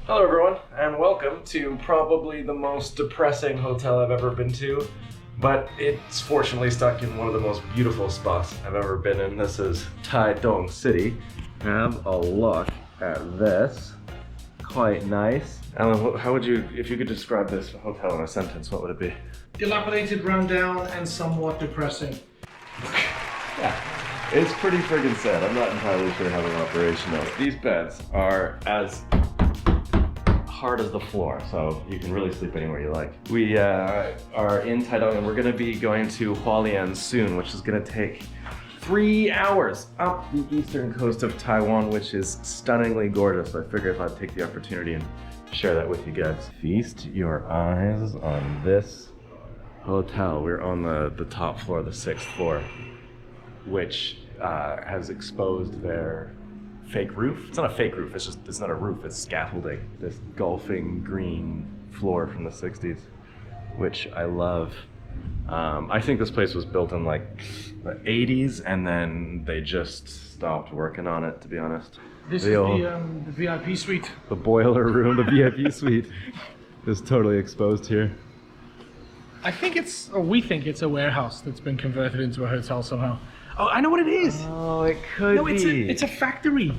Hello everyone, and welcome to probably the most depressing hotel I've ever been to, but it's fortunately stuck in one of the most beautiful spots I've ever been in. This is Taiwan City. Have a look at this. Quite nice. Alan, how would you, if you could describe this hotel in a sentence, what would it be? Dilapidated, rundown, and somewhat depressing. Yeah, it's pretty friggin' sad. I'm not entirely sure how they're operational. These beds are as hard as the floor, so you can really sleep anywhere you like. We are in Taiwan, and we're gonna be going to Hualien soon, which is gonna take 3 hours up the eastern coast of Taiwan, which is stunningly gorgeous. So I figured I'd take the opportunity and share that with you guys. Feast your eyes on this hotel. We're on the top floor, the 6th floor, which has exposed their fake roof. It's not a fake roof, it's not a roof, it's scaffolding. This golfing green floor from the 60s, which I love. I think this place was built in like the 80s and then they just stopped working on it, to be honest. This is the VIP suite. The boiler room, the VIP suite is totally exposed here. I think we think it's a warehouse that's been converted into a hotel somehow. Oh, I know what it is. Oh, it could be. It's a factory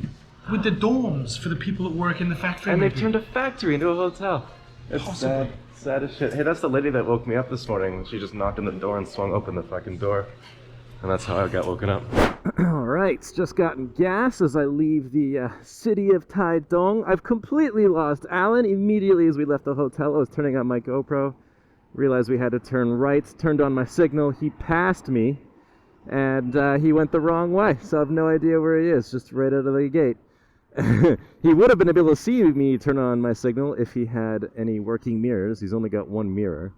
with the dorms for the people that work in the factory. And they've turned a factory into a hotel. It's Possibly. sad as shit. Hey, that's the lady that woke me up this morning. She just knocked on the door and swung open the fucking door. And that's how I got woken up. Alright, just gotten gas as I leave the city of Taiwan. I've completely lost Alan. Immediately as we left the hotel, I was turning on my GoPro. Realized we had to turn right, turned on my signal. He passed me. And he went the wrong way, so I have no idea where he is, just right out of the gate. He would have been able to see me turn on my signal if he had any working mirrors. He's only got one mirror,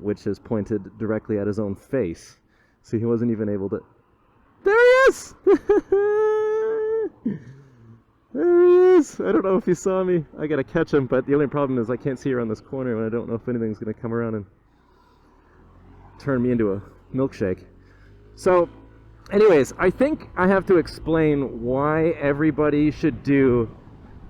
which is pointed directly at his own face. So he wasn't even able to... There he is! There he is! I don't know if he saw me. I gotta catch him, but the only problem is I can't see around this corner, and I don't know if anything's gonna come around and turn me into a milkshake. So, anyways, I think I have to explain why everybody should do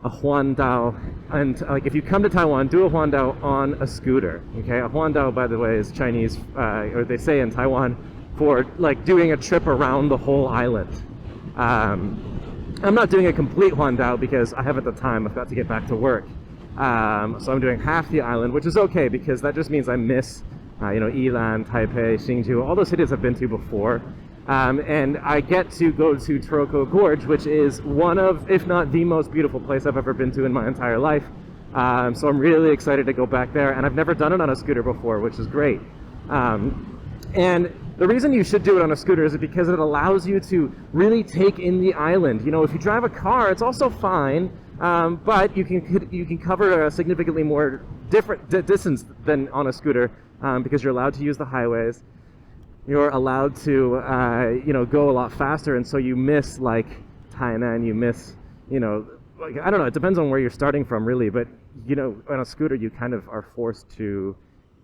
a huandao, and like if you come to Taiwan, do a huandao on a scooter. Okay, a huandao, by the way, is Chinese, or they say in Taiwan, for like doing a trip around the whole island. I'm not doing a complete huandao because I haven't the time. I've got to get back to work, so I'm doing half the island, which is okay because that just means I miss. Yilan, Taipei, Hsinchu, all those cities I've been to before. And I get to go to Taroko Gorge, which is one of, if not the most beautiful place I've ever been to in my entire life. So I'm really excited to go back there, and I've never done it on a scooter before, which is great. And the reason you should do it on a scooter is because it allows you to really take in the island. You know, if you drive a car, it's also fine, but you can cover a significantly more distance than on a scooter. Because you're allowed to use the highways, you're allowed to, go a lot faster, and so you miss like Tainan, you miss, like I don't know. It depends on where you're starting from, really. But on a scooter, you kind of are forced to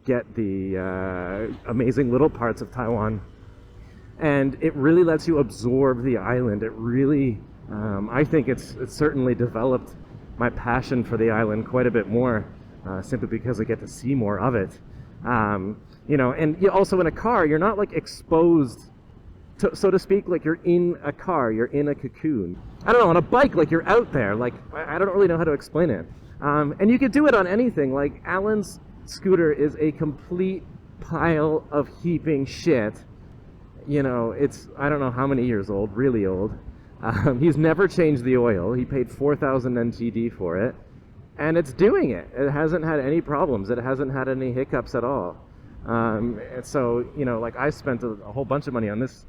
get the amazing little parts of Taiwan, and it really lets you absorb the island. It really, I think it's certainly developed my passion for the island quite a bit more, simply because I get to see more of it. And also in a car, you're not like exposed, so to speak, like you're in a car, you're in a cocoon. I don't know, on a bike, like you're out there, like I don't really know how to explain it. And you could do it on anything, like Alan's scooter is a complete pile of heaping shit. It's, I don't know how many years old, really old. He's never changed the oil. He paid 4,000 NTD for it. And it's doing it. It hasn't had any problems. It hasn't had any hiccups at all. And so, like I spent a whole bunch of money on this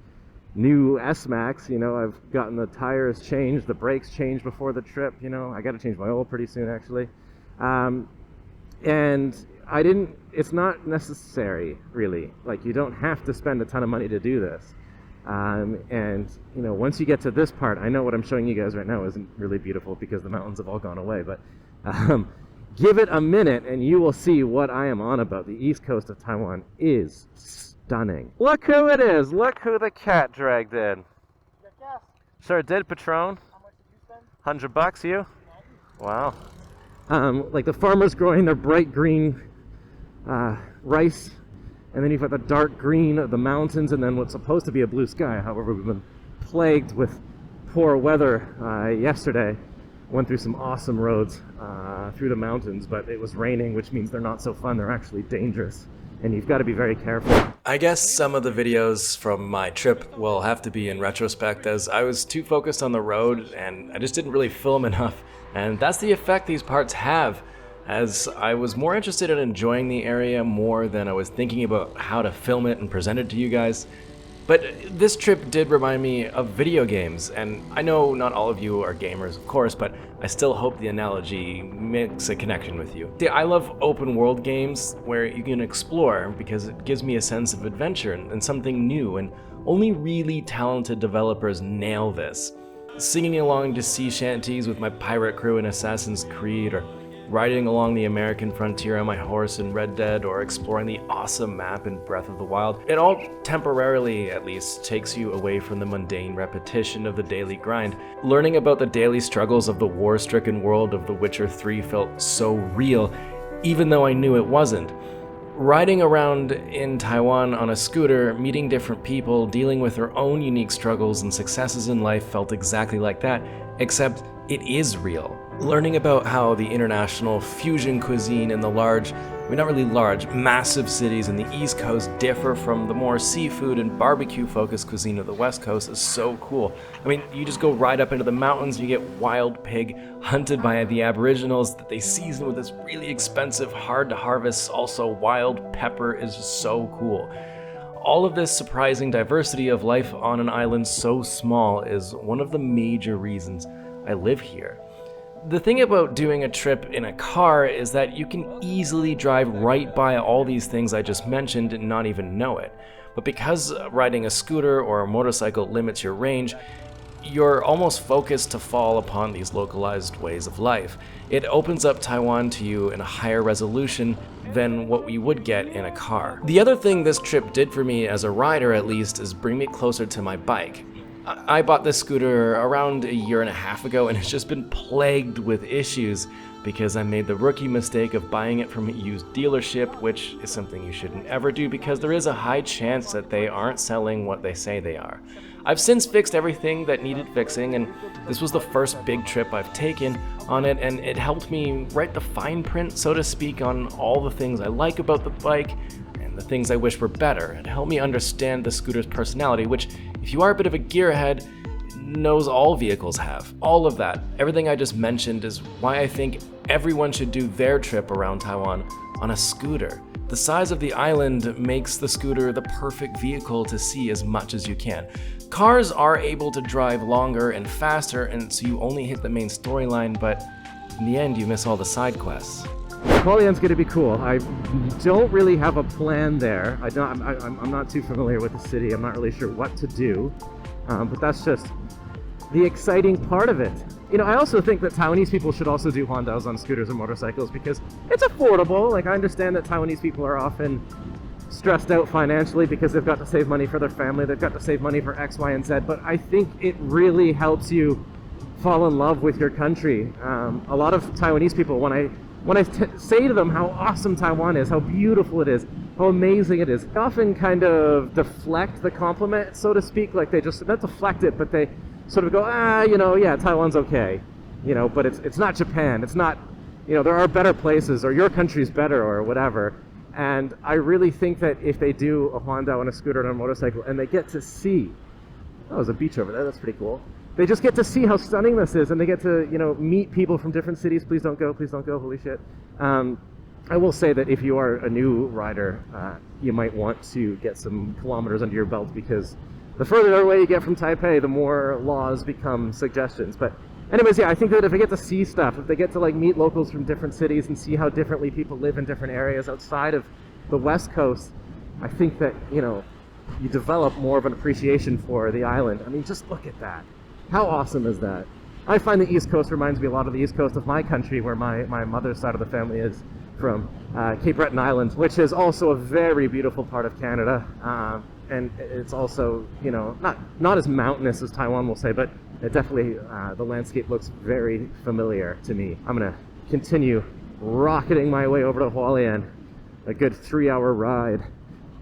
new S-Max. I've gotten the tires changed, the brakes changed before the trip. I got to change my oil pretty soon, actually. And it's not necessary, really. Like, you don't have to spend a ton of money to do this. And once you get to this part, I know what I'm showing you guys right now isn't really beautiful because the mountains have all gone away, but give it a minute and you will see what I am on about. The east coast of Taiwan is stunning. Look who it is. Look who the cat dragged in. Sure did, Patron. How much did you spend? $100, you? Wow. Like the farmers growing their bright green rice, and then you've got the dark green of the mountains, and then what's supposed to be a blue sky. However, we've been plagued with poor weather yesterday. Went through some awesome roads through the mountains, but it was raining, which means they're not so fun. They're actually dangerous, and you've got to be very careful. I guess some of the videos from my trip will have to be in retrospect, as I was too focused on the road and I just didn't really film enough, and that's the effect these parts have, as I was more interested in enjoying the area more than I was thinking about how to film it and present it to you guys. But this trip did remind me of video games, and I know not all of you are gamers, of course, but I still hope the analogy makes a connection with you. See, I love open world games where you can explore because it gives me a sense of adventure and something new, and only really talented developers nail this. Singing along to sea shanties with my pirate crew in Assassin's Creed, or riding along the American frontier on my horse in Red Dead, or exploring the awesome map in Breath of the Wild. It all temporarily, at least, takes you away from the mundane repetition of the daily grind. Learning about the daily struggles of the war-stricken world of The Witcher 3 felt so real, even though I knew it wasn't. Riding around in Taiwan on a scooter, meeting different people, dealing with their own unique struggles and successes in life felt exactly like that, except it is real. Learning about how the international fusion cuisine in the massive cities in the East Coast differ from the more seafood and barbecue-focused cuisine of the West Coast is so cool. I mean, you just go right up into the mountains, you get wild pig hunted by the Aboriginals that they season with this really expensive, hard-to-harvest, also wild pepper is just so cool. All of this surprising diversity of life on an island so small is one of the major reasons I live here. The thing about doing a trip in a car is that you can easily drive right by all these things I just mentioned and not even know it. But because riding a scooter or a motorcycle limits your range, you're almost focused to fall upon these localized ways of life. It opens up Taiwan to you in a higher resolution than what we would get in a car. The other thing this trip did for me, as a rider at least, is bring me closer to my bike. I bought this scooter around a year and a half ago, and it's just been plagued with issues because I made the rookie mistake of buying it from a used dealership, which is something you shouldn't ever do because there is a high chance that they aren't selling what they say they are. I've since fixed everything that needed fixing, and this was the first big trip I've taken on it, and it helped me write the fine print, so to speak, on all the things I like about the bike and the things I wish were better. It helped me understand the scooter's personality, which, if you are a bit of a gearhead, knows all vehicles have. All of that, everything I just mentioned, is why I think everyone should do their trip around Taiwan on a scooter. The size of the island makes the scooter the perfect vehicle to see as much as you can. Cars are able to drive longer and faster, and so you only hit the main storyline, but in the end you miss all the side quests. Hualien's going to be cool. I don't really have a plan there. I'm not too familiar with the city. I'm not really sure what to do, but that's just the exciting part of it. You know, I also think that Taiwanese people should also do Huandaos on scooters and motorcycles because it's affordable. Like, I understand that Taiwanese people are often stressed out financially because they've got to save money for their family, they've got to save money for X, Y, and Z, but I think it really helps you fall in love with your country. A lot of Taiwanese people, when I say to them how awesome Taiwan is, how beautiful it is, how amazing it is, they often kind of deflect the compliment, so to speak. Like, they just, not deflect it, but they sort of go, yeah, Taiwan's okay, but it's not Japan, it's not, there are better places, or your country's better, or whatever. And I really think that if they do a Huandao on a scooter and a motorcycle, and they get to see, oh, there's a beach over there, that's pretty cool. They just get to see how stunning this is, and they get to, meet people from different cities. Please don't go, holy shit. I will say that if you are a new rider, you might want to get some kilometers under your belt, because the further away you get from Taipei, the more laws become suggestions. But anyways, yeah, I think that if they get to see stuff, if they get to meet locals from different cities and see how differently people live in different areas outside of the West Coast, I think that, you develop more of an appreciation for the island. I mean, just look at that. How awesome is that? I find the East Coast reminds me a lot of the East Coast of my country, where my mother's side of the family is from, Cape Breton Island, which is also a very beautiful part of Canada. And it's also, not as mountainous as Taiwan will say, but it definitely, the landscape looks very familiar to me. I'm gonna continue rocketing my way over to Hualien. A good 3-hour ride.